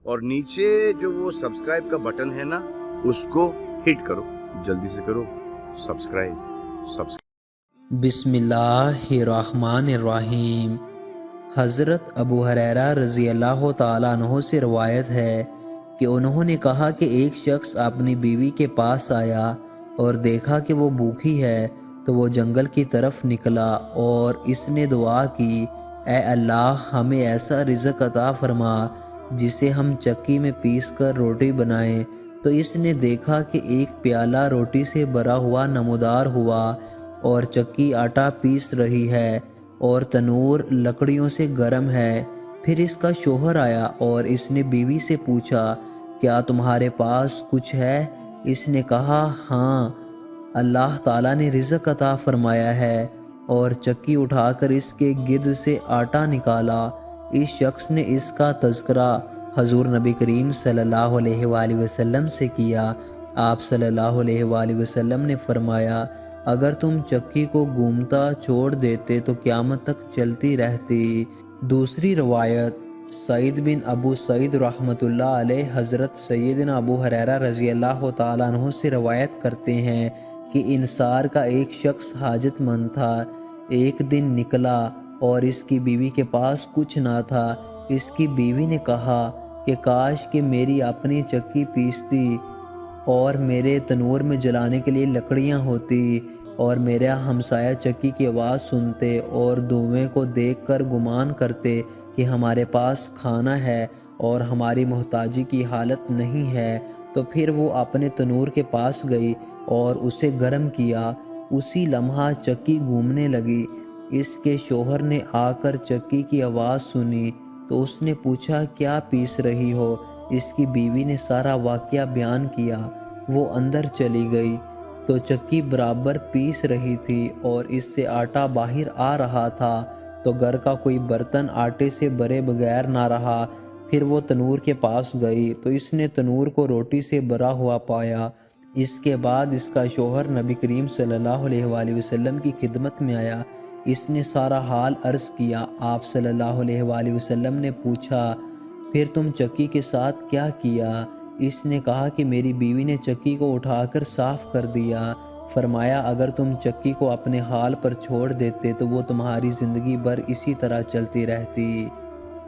اور نیچے جو وہ سبسکرائب کا بٹن ہے نا اس کو ہٹ کرو، جلدی سے کرو سبسکرائب۔ بسم اللہ الرحمن الرحیم۔ حضرت ابو ہریرہ رضی اللہ تعالیٰ عنہ سے روایت ہے کہ انہوں نے کہا کہ ایک شخص اپنی بیوی کے پاس آیا اور دیکھا کہ وہ بھوکی ہے تو وہ جنگل کی طرف نکلا اور اس نے دعا کی، اے اللہ ہمیں ایسا رزق عطا فرما جسے ہم چکی میں پیس کر روٹی بنائیں۔ تو اس نے دیکھا کہ ایک پیالہ روٹی سے بھرا ہوا نمودار ہوا اور چکی آٹا پیس رہی ہے اور تنور لکڑیوں سے گرم ہے۔ پھر اس کا شوہر آیا اور اس نے بیوی سے پوچھا، کیا تمہارے پاس کچھ ہے؟ اس نے کہا، ہاں، اللہ تعالیٰ نے رزق عطا فرمایا ہے، اور چکی اٹھا کر اس کے گرد سے آٹا نکالا۔ اس شخص نے اس کا تذکرہ حضور نبی کریم صلی اللہ علیہ وآلہ وسلم سے کیا۔ آپ صلی اللہ علیہ وآلہ وسلم نے فرمایا، اگر تم چکی کو گھومتا چھوڑ دیتے تو قیامت تک چلتی رہتی۔ دوسری روایت سعید بن ابو سعید رحمۃ اللہ علیہ حضرت سیدنا ابو ہریرہ رضی اللہ تعالیٰ عنہ سے روایت کرتے ہیں کہ انصار کا ایک شخص حاجت مند تھا۔ ایک دن نکلا اور اس کی بیوی کے پاس کچھ نہ تھا۔ اس کی بیوی نے کہا کہ کاش کہ میری اپنی چکی پیستی اور میرے تنور میں جلانے کے لیے لکڑیاں ہوتی، اور میرا ہمسایہ چکی کی آواز سنتے اور دھوئیں کو دیکھ کر گمان کرتے کہ ہمارے پاس کھانا ہے اور ہماری محتاجی کی حالت نہیں ہے۔ تو پھر وہ اپنے تنور کے پاس گئی اور اسے گرم کیا۔ اسی لمحہ چکی گھومنے لگی۔ اس کے شوہر نے آ کر چکی کی آواز سنی تو اس نے پوچھا، کیا پیس رہی ہو؟ اس کی بیوی نے سارا واقعہ بیان کیا۔ وہ اندر چلی گئی تو چکی برابر پیس رہی تھی اور اس سے آٹا باہر آ رہا تھا، تو گھر کا کوئی برتن آٹے سے بھرے بغیر نہ رہا۔ پھر وہ تنور کے پاس گئی تو اس نے تنور کو روٹی سے بھرا ہوا پایا۔ اس کے بعد اس کا شوہر نبی کریم صلی اللہ علیہ وآلہ وسلم کی خدمت میں آیا۔ اس نے سارا حال عرض کیا۔ آپ صلی اللہ علیہ وآلہ وسلم نے پوچھا، پھر تم چکی کے ساتھ کیا کیا؟ اس نے کہا کہ میری بیوی نے چکی کو اٹھا کر صاف کر دیا۔ فرمایا، اگر تم چکی کو اپنے حال پر چھوڑ دیتے تو وہ تمہاری زندگی بھر اسی طرح چلتی رہتی۔